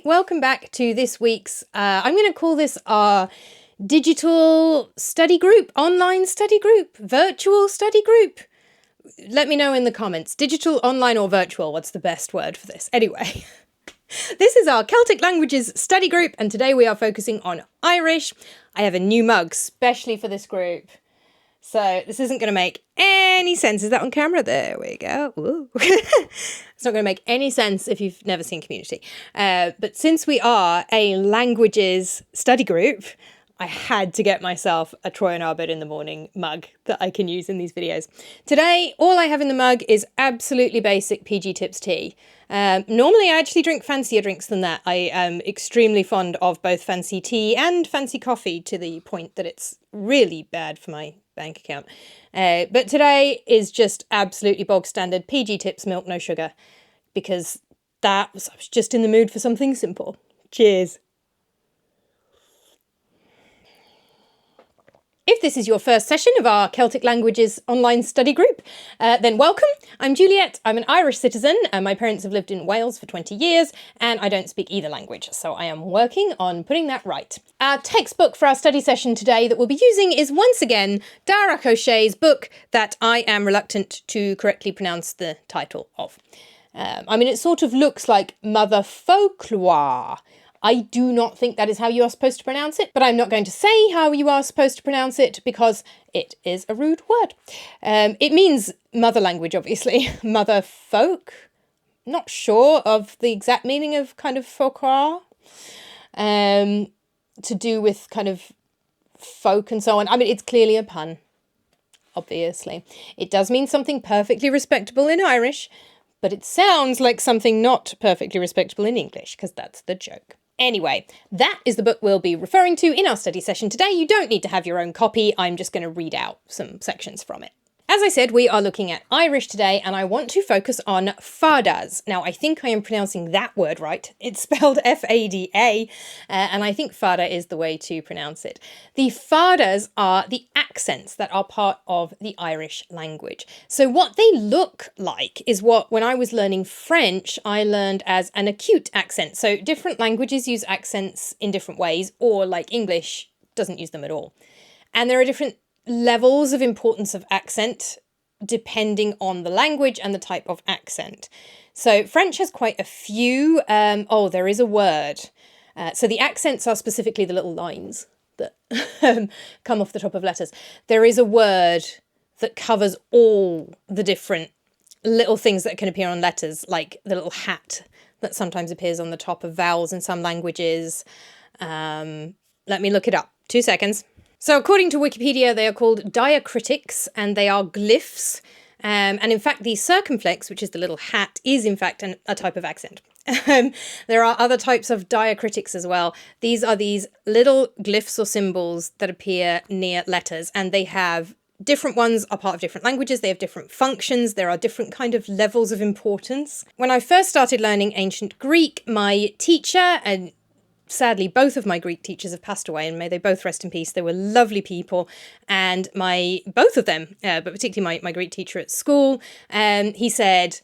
welcome back to this week's, I'm going to call this our digital study group, online study group, virtual study group. Let me know in the comments, digital, online or virtual, what's the best word for this? Anyway, this is our Celtic Languages study group and today we are focusing on Irish. I have a new mug specially for this group. So this isn't going to make any sense. Is that on camera? There we go. It's not going to make any sense if you've never seen Community. But since we are a languages study group, I had to get myself a Troy and Arbid in the morning mug that I can use in these videos. Today, all I have in the mug is absolutely basic PG Tips tea. Normally I actually drink fancier drinks than that. I am extremely fond of both fancy tea and fancy coffee to the point that it's really bad for my bank account. But today is just absolutely bog standard PG Tips milk, no sugar, because I was just in the mood for something simple. Cheers. If this is your first session of our Celtic Languages online study group, then welcome. I'm Juliet. I'm an Irish citizen. My parents have lived in Wales for 20 years and I don't speak either language, so I am working on putting that right. Our textbook for our study session today that we'll be using is once again Dara O'Shea's book that I am reluctant to correctly pronounce the title of. It sort of looks like Mother Folklore. I do not think that is how you are supposed to pronounce it, but I'm not going to say how you are supposed to pronounce it because it is a rude word. It means mother language, obviously. Mother folk. Not sure of the exact meaning of kind of folklore. To do with kind of folk and so on. I mean, it's clearly a pun, obviously. It does mean something perfectly respectable in Irish, but it sounds like something not perfectly respectable in English, because that's the joke. Anyway, that is the book we'll be referring to in our study session today. You don't need to have your own copy. I'm just going to read out some sections from it. As I said, we are looking at Irish today, and I want to focus on fadas. Now, I think I am pronouncing that word right. It's spelled F-A-D-A, and I think fada is the way to pronounce it. The fadas are the accents that are part of the Irish language. So what they look like is what, when I was learning French, I learned as an acute accent. So different languages use accents in different ways, or like English doesn't use them at all. And there are different levels of importance of accent depending on the language and the type of accent. So French has quite a few. There is a word. So the accents are specifically the little lines that come off the top of letters. There is a word that covers all the different little things that can appear on letters, like the little hat that sometimes appears on the top of vowels in some languages. Let me look it up. 2 seconds. So according to Wikipedia, they are called diacritics and they are glyphs. And in fact, the circumflex, which is the little hat, is in fact a type of accent. There are other types of diacritics as well. These are these little glyphs or symbols that appear near letters, and they have different ones are part of different languages. They have different functions. There are different kind of levels of importance. When I first started learning ancient Greek, my teacher, and sadly, both of my Greek teachers have passed away, and may they both rest in peace. They were lovely people, and both of them, but particularly my Greek teacher at school, he said,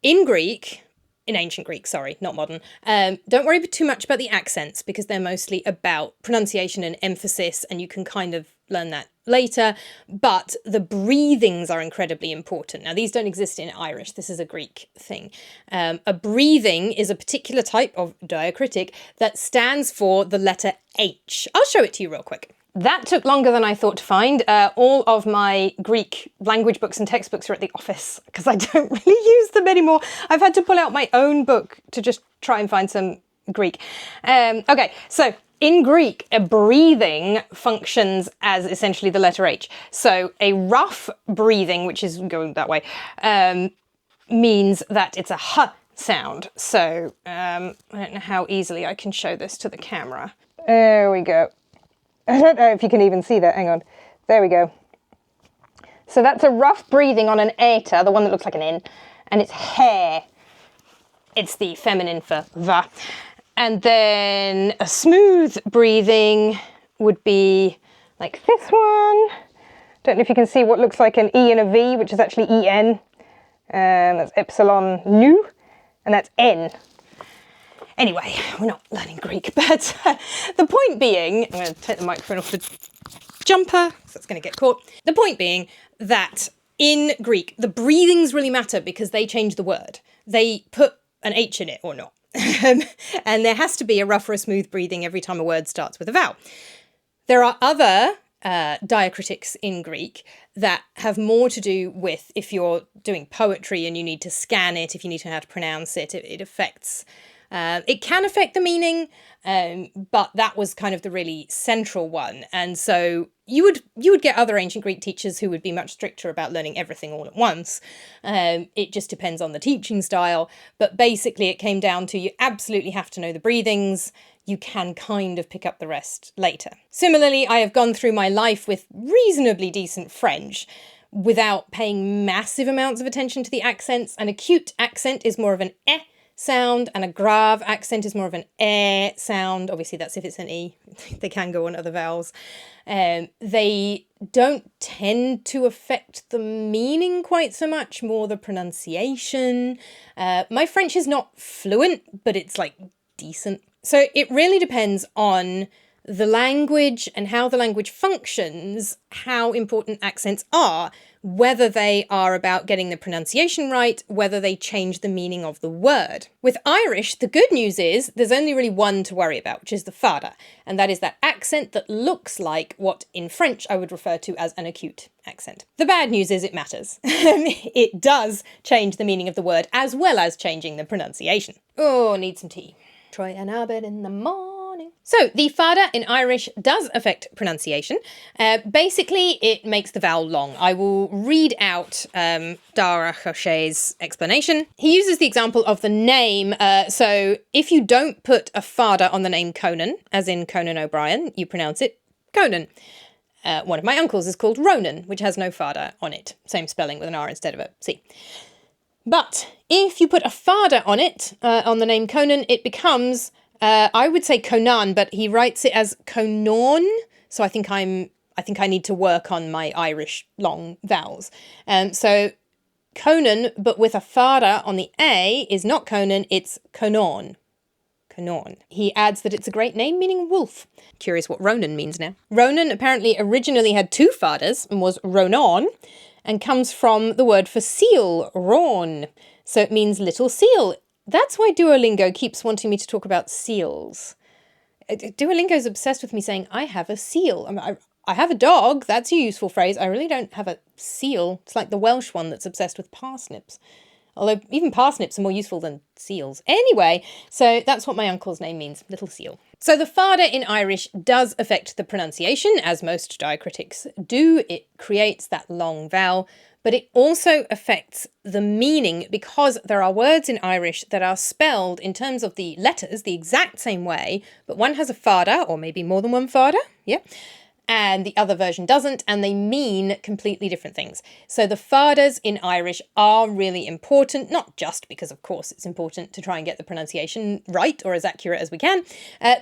in ancient Greek, sorry, not modern, don't worry too much about the accents because they're mostly about pronunciation and emphasis, and you can kind of learn that later, but the breathings are incredibly important. Now, these don't exist in Irish. This is a Greek thing. A breathing is a particular type of diacritic that stands for the letter H. I'll show it to you real quick. That took longer than I thought to find. All of my Greek language books and textbooks are at the office because I don't really use them anymore. I've had to pull out my own book to just try and find some Greek. Okay, so in Greek, a breathing functions as essentially the letter H. So a rough breathing, which is going that way, means that it's a H sound. So I don't know how easily I can show this to the camera. There we go. I don't know if you can even see that. Hang on. There we go. So that's a rough breathing on an eta, the one that looks like an N, and it's hair. It's the feminine for va. And then a smooth breathing would be like this one. Don't know if you can see what looks like an E and a V, which is actually EN. That's epsilon nu, and that's N. Anyway, we're not learning Greek, but the point being, I'm going to take the microphone off the jumper, so it's going to get caught. The point being that in Greek, the breathings really matter because they change the word. They put an H in it or not. And there has to be a rough or a smooth breathing every time a word starts with a vowel. There are other diacritics in Greek that have more to do with if you're doing poetry and you need to scan it, if you need to know how to pronounce it, it affects... it can affect the meaning, but that was kind of the really central one. And so you would get other ancient Greek teachers who would be much stricter about learning everything all at once. It just depends on the teaching style. But basically it came down to you absolutely have to know the breathings. You can kind of pick up the rest later. Similarly, I have gone through my life with reasonably decent French without paying massive amounts of attention to the accents. An acute accent is more of an eh sound, and a grave accent is more of an eh sound. Obviously, that's if it's an e. They can go on other vowels. They don't tend to affect the meaning quite so much, more the pronunciation. My French is not fluent, but it's like decent. So it really depends on the language and how the language functions, how important accents are, whether they are about getting the pronunciation right, whether they change the meaning of the word. With Irish, the good news is there's only really one to worry about, which is the fada, and that is that accent that looks like what in French I would refer to as an acute accent. The bad news is it matters. It does change the meaning of the word as well as changing the pronunciation. Oh, need some tea. Troy and Albert in the morning. So the fada in Irish does affect pronunciation. Basically, it makes the vowel long. I will read out Dara Hoché's explanation. He uses the example of the name. So if you don't put a fada on the name Conan, as in Conan O'Brien, you pronounce it Conan. One of my uncles is called Ronan, which has no fada on it. Same spelling with an R instead of a C. But if you put a fada on it, on the name Conan, it becomes, I would say Conan, but he writes it as Conon. So I think I need to work on my Irish long vowels. So Conan, but with a fada on the A, is not Conan, it's Conon. Conon. He adds that it's a great name meaning wolf. Curious what Ronan means now. Ronan apparently originally had two fadas and was Ronan, and comes from the word for seal, ron. So it means little seal. That's why Duolingo keeps wanting me to talk about seals. Duolingo's obsessed with me saying, I have a seal. I have a dog, that's a useful phrase. I really don't have a seal. It's like the Welsh one that's obsessed with parsnips. Although even parsnips are more useful than seals. Anyway, so that's what my uncle's name means, little seal. So the fada in Irish does affect the pronunciation, as most diacritics do. It creates that long vowel, but it also affects the meaning because there are words in Irish that are spelled in terms of the letters the exact same way, but one has a fada, or maybe more than one fada, yeah, and the other version doesn't, and they mean completely different things. So the fadas in Irish are really important, not just because, of course, it's important to try and get the pronunciation right or as accurate as we can,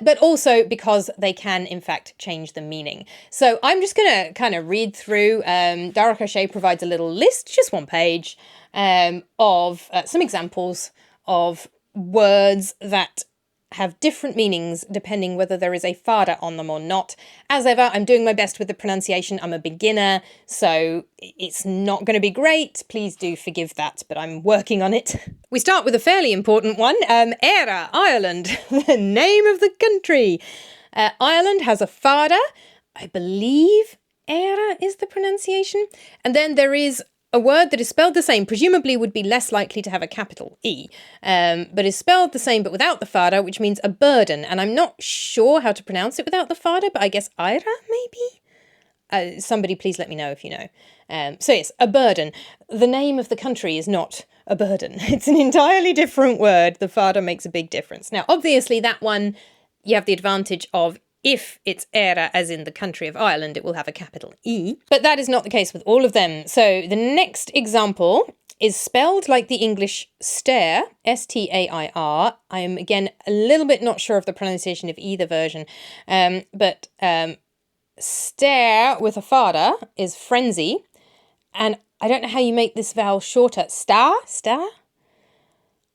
but also because they can, in fact, change the meaning. So I'm just going to kind of read through. Dara Hochet provides a little list, just one page, of some examples of words that have different meanings depending whether there is a fada on them or not. As ever, I'm doing my best with the pronunciation. I'm a beginner, so it's not going to be great. Please do forgive that, but I'm working on it. We start with a fairly important one. Éire, Ireland, the name of the country. Ireland has a fada. I believe Éire is the pronunciation. And then there is a word that is spelled the same, presumably would be less likely to have a capital E, but is spelled the same but without the fada, which means a burden. And I'm not sure how to pronounce it without the fada, but I guess Éire, maybe? Somebody please let me know if you know. So yes, a burden. The name of the country is not a burden. It's an entirely different word. The fada makes a big difference. Now, obviously that one, you have the advantage of if it's Éire, as in the country of Ireland, it will have a capital E. But that is not the case with all of them. So the next example is spelled like the English stair, S-T-A-I-R. I am, again, a little bit not sure of the pronunciation of either version. But stare with a fada is frenzy. And I don't know how you make this vowel shorter. Star?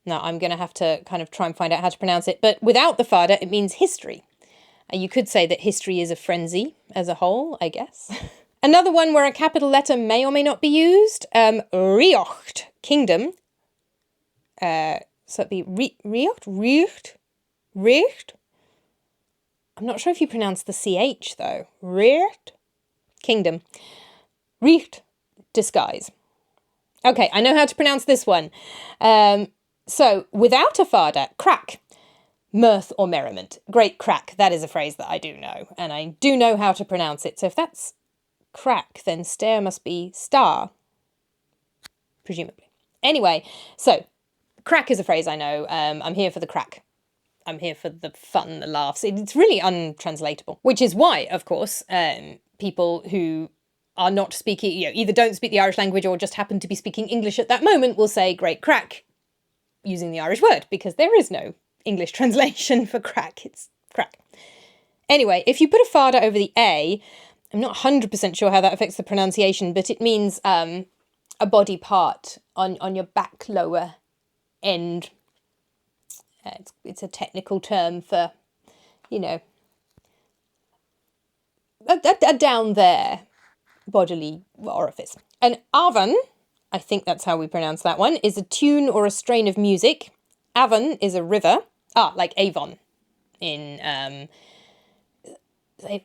Now I'm going to have to kind of try and find out how to pronounce it. But without the fada, it means history. You could say that history is a frenzy as a whole, I guess. Another one where a capital letter may or may not be used. Riocht, kingdom. So it'd be Riocht. I'm not sure if you pronounce the CH though. Riocht, kingdom. Riecht, disguise. Okay, I know how to pronounce this one. So, without a fada, crack, mirth or merriment. Great crack, that is a phrase that I do know, and I do know how to pronounce it. So if that's crack, then stare must be star, presumably. Anyway, so, crack is a phrase I know. I'm here for the crack. I'm here for the fun, the laughs. It's really untranslatable, which is why, of course, people who are not speaking, either don't speak the Irish language or just happen to be speaking English at that moment will say great crack using the Irish word, because there is no English translation for crack. It's crack. Anyway, if you put a fada over the A, I'm not 100% sure how that affects the pronunciation, but it means a body part on your back lower end. It's a technical term for, a down there bodily orifice. An avan, I think that's how we pronounce that one, is a tune or a strain of music. Avon is a river. Like Avon in,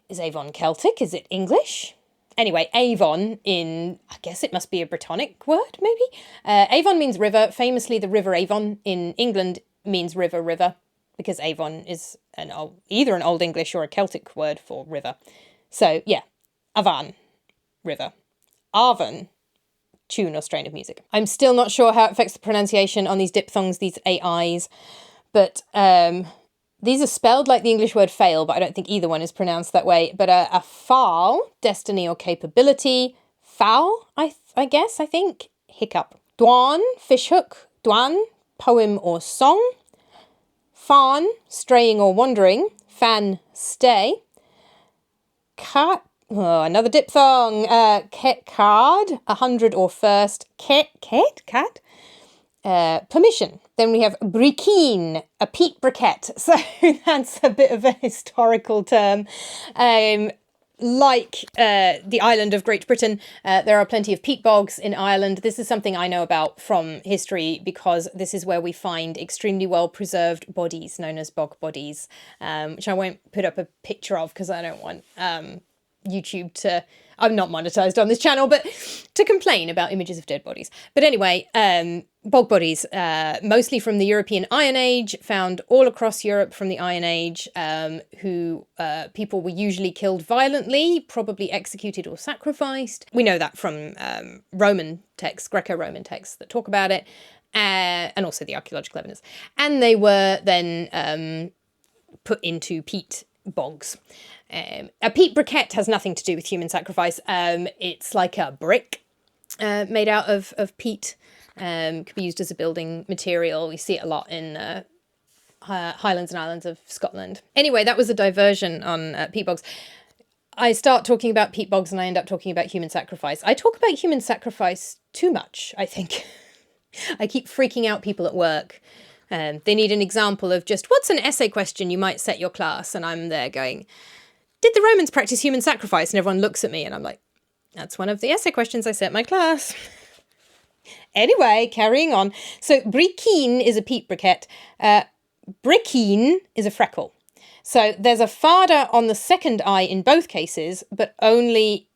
is Avon Celtic? Is it English? Anyway, Avon in, I guess it must be a Brittonic word, maybe? Avon means river. Famously, the River Avon in England means river, because Avon is either an Old English or a Celtic word for river. So, yeah, Avan, river. Avon, tune or strain of music. I'm still not sure how it affects the pronunciation on these diphthongs, these AIs, but these are spelled like the English word fail, but I don't think either one is pronounced that way. But a fal, destiny or capability. Foul, I think. Hiccup. Dwan, fishhook. Dwan, poem or song. Fan, straying or wandering. Fan, stay. Cat, another diphthong. Card, 100 or first. Cat. Permission. Then we have briquine, a peat briquette. So that's a bit of a historical term. Like the island of Great Britain, there are plenty of peat bogs in Ireland. This is something I know about from history because this is where we find extremely well preserved bodies known as bog bodies, which I won't put up a picture of because I don't want YouTube to... I'm not monetized on this channel, but to complain about images of dead bodies. But anyway, bog bodies, mostly from the European Iron Age, found all across Europe from the Iron Age, people were usually killed violently, probably executed or sacrificed. We know that from Roman texts, Greco-Roman texts that talk about it, and also the archaeological evidence. And they were then put into peat bogs. A peat briquette has nothing to do with human sacrifice. It's like a brick made out of peat. Could be used as a building material. We see it a lot in Highlands and Islands of Scotland. Anyway, that was a diversion on peat bogs. I start talking about peat bogs and I end up talking about human sacrifice. I talk about human sacrifice too much, I think. I keep freaking out people at work. They need an example of just what's an essay question you might set your class, and I'm there going, did the Romans practice human sacrifice? And everyone looks at me and I'm like, that's one of the essay questions I set my class. Anyway, carrying on. So briquine is a peat briquette. Briquine is a freckle. So there's a fada on the second I in both cases, but only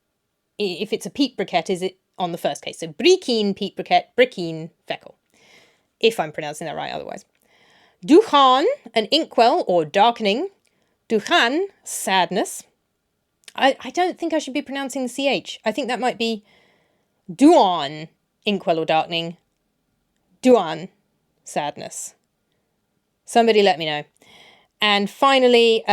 if it's a peat briquette is it on the first case. So briquine, peat briquette, briquine, freckle. If I'm pronouncing that right otherwise. Duchan, an inkwell or darkening. Duchan, sadness. I don't think I should be pronouncing the CH. I think that might be Duan, inkwell or darkening. Duan, sadness. Somebody let me know. And finally,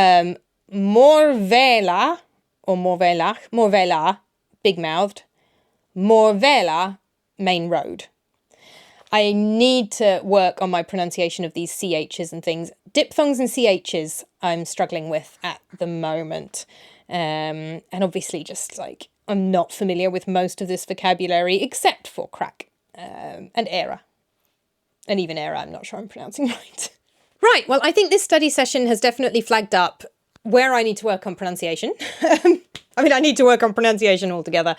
Morvela, or Morvela, big-mouthed. Morvela, main road. I need to work on my pronunciation of these CHs and things. Diphthongs and CHs I'm struggling with at the moment. And obviously just like, I'm not familiar with most of this vocabulary except for crack and era. And even error, I'm not sure I'm pronouncing right. Right, well, I think this study session has definitely flagged up where I need to work on pronunciation. I mean, I need to work on pronunciation altogether.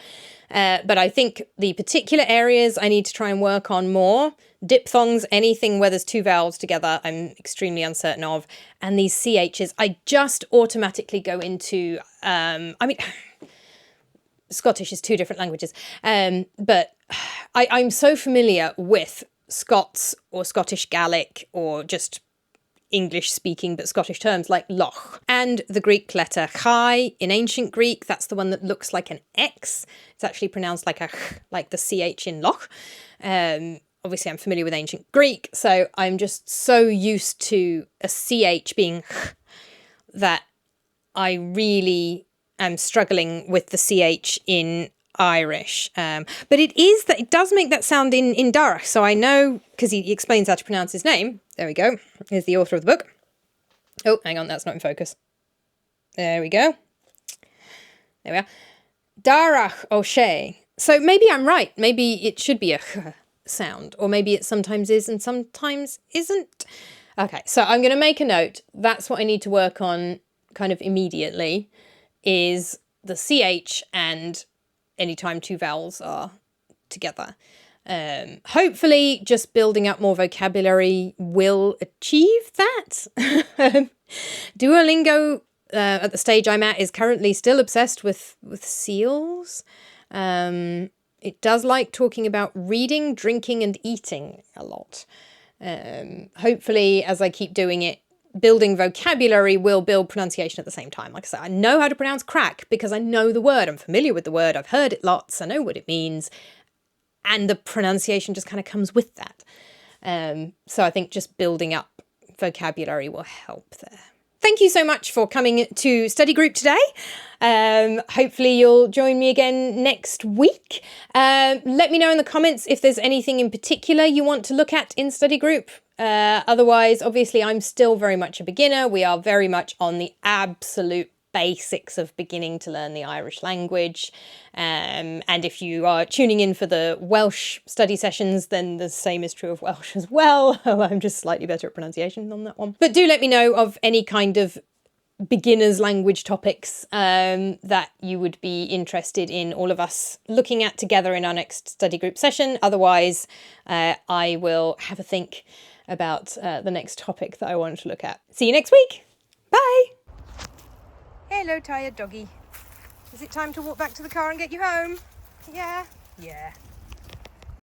But I think the particular areas I need to try and work on more, diphthongs, anything where there's two vowels together, I'm extremely uncertain of. And these CHs, I just automatically go into, I mean, Scottish is two different languages, but I'm so familiar with Scots or Scottish Gaelic or just English speaking but Scottish terms like loch, and the Greek letter chi in ancient Greek. That's the one that looks like an X. It's actually pronounced like a ch, like the CH in loch. Obviously I'm familiar with ancient Greek, so I'm just so used to a CH being ch that I really am struggling with the CH in Irish. But it does make that sound in Darach. So I know, because he explains how to pronounce his name. There we go. Here's the author of the book. Oh, hang on, that's not in focus. There we go. There we are. Darach O'Shea. So maybe I'm right. Maybe it should be a sound, or maybe it sometimes is and sometimes isn't. Okay, so I'm going to make a note. That's what I need to work on kind of immediately, is the CH and anytime two vowels are together. Hopefully just building up more vocabulary will achieve that. Duolingo, at the stage I'm at, is currently still obsessed with seals. It does like talking about reading, drinking and eating a lot. Hopefully, as I keep doing it, building vocabulary will build pronunciation at the same time. Like I said, I know how to pronounce crack because I know the word. I'm familiar with the word. I've heard it lots. I know what it means. And the pronunciation just kind of comes with that. So I think just building up vocabulary will help there. Thank you so much for coming to study group today. Hopefully you'll join me again next week. Let me know in the comments if there's anything in particular you want to look at in study group. Otherwise, obviously, I'm still very much a beginner. We are very much on the absolute basics of beginning to learn the Irish language. And if you are tuning in for the Welsh study sessions, then the same is true of Welsh as well. I'm just slightly better at pronunciation on that one. But do let me know of any kind of beginners language topics that you would be interested in all of us looking at together in our next study group session. Otherwise, I will have a think about the next topic that I want to look at. See you next week. Bye. Hello, tired doggy. Is it time to walk back to the car and get you home? Yeah? Yeah.